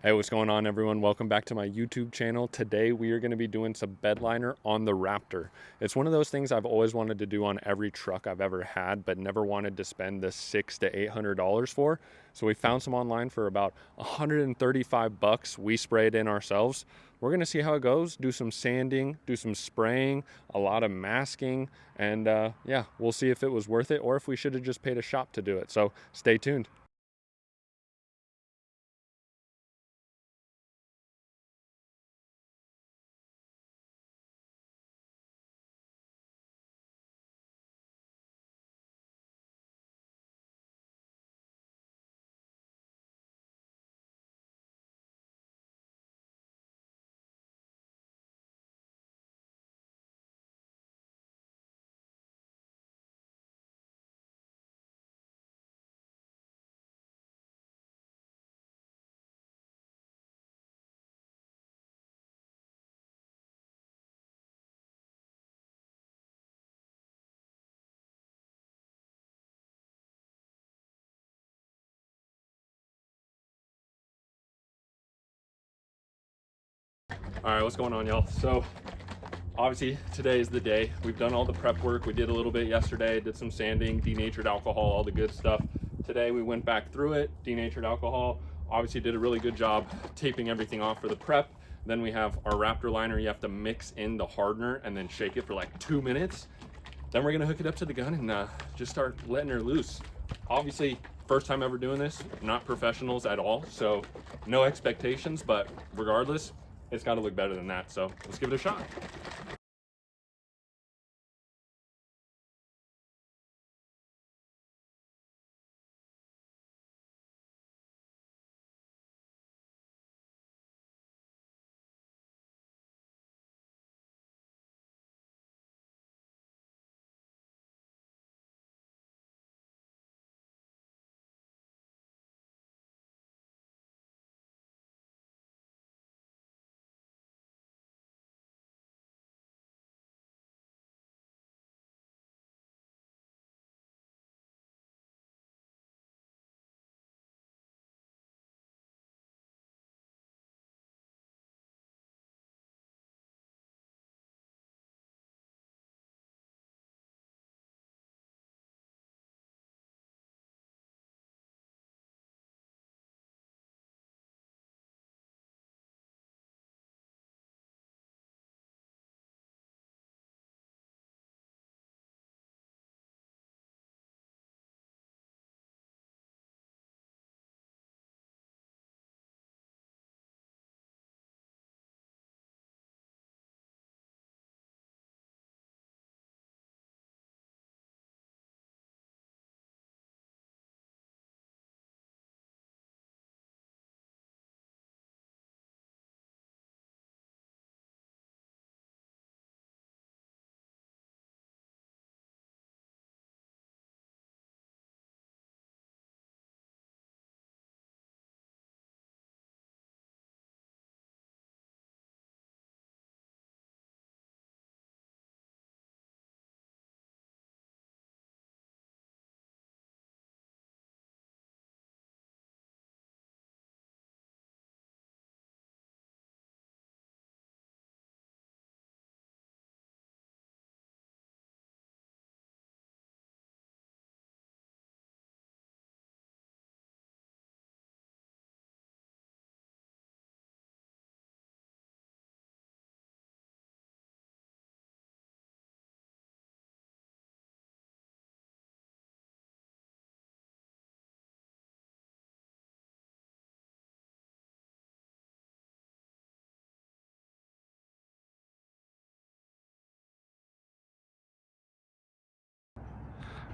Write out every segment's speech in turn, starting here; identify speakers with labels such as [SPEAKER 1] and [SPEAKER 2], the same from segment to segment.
[SPEAKER 1] Hey, what's going on, everyone? Welcome back to my YouTube channel. Today we are going to be doing some bed liner on the Raptor. It's one of those things I've always wanted to do on every truck I've ever had, but never wanted to spend the $600 to $800 for. So we found some online for about 135 bucks. We spray it in ourselves. We're going to see how it goes, do some sanding, do some spraying, a lot of masking, and yeah, we'll see if it was worth it or if we should have just paid a shop to do it. So stay tuned. All right, what's going on, y'all? So obviously today is the day. We've done all the prep work. We did a little bit yesterday, did some sanding, denatured alcohol, all the good stuff. Today we went back through it, denatured alcohol, obviously did a really good job taping everything off for the prep. Then we have our Raptor liner. You have to mix in the hardener and then shake it for like 2 minutes. Then we're gonna hook it up to the gun and just start letting her loose. Obviously, first time ever doing this, not professionals at all, so no expectations, but regardless, it's gotta look better than that, so let's give it a shot.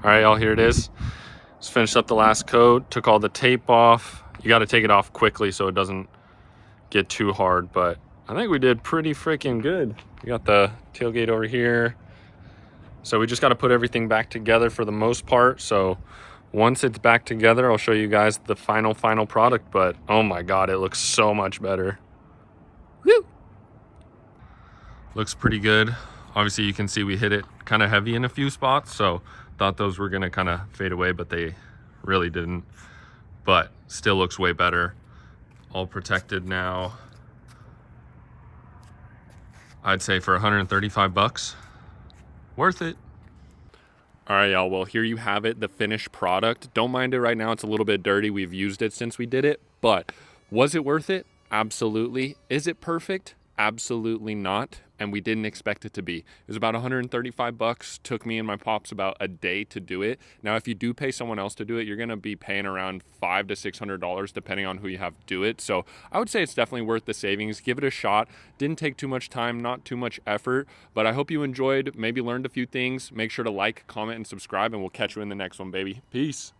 [SPEAKER 1] All right, y'all, here it is. Just finished up the last coat, took all the tape off. You got to take it off quickly so it doesn't get too hard, but I think we did pretty freaking good. We got the tailgate over here. So we just got to put everything back together for the most part. So once it's back together, I'll show you guys the final product, but oh my God, it looks so much better. Woo! Looks pretty good. Obviously you can see we hit it kind of heavy in a few spots, so thought those were gonna kind of fade away, but they really didn't. But still looks way better. All protected now. I'd say for 135 bucks, worth it. All right, y'all, well, here you have it, the finished product. Don't mind it right now, it's a little bit dirty. We've used it since we did it, but was it worth it? Absolutely. Is it perfect? Absolutely not. And we didn't expect it to be. It was about 135 bucks. Took me and my pops about a day to do it. Now, if you do pay someone else to do it, you're gonna be paying around $500 to $600 depending on who you have do it. So I would say it's definitely worth the savings. Give it a shot. Didn't take too much time, not too much effort, but I hope you enjoyed, maybe learned a few things. Make sure to like, comment, and subscribe, and we'll catch you in the next one, baby. Peace.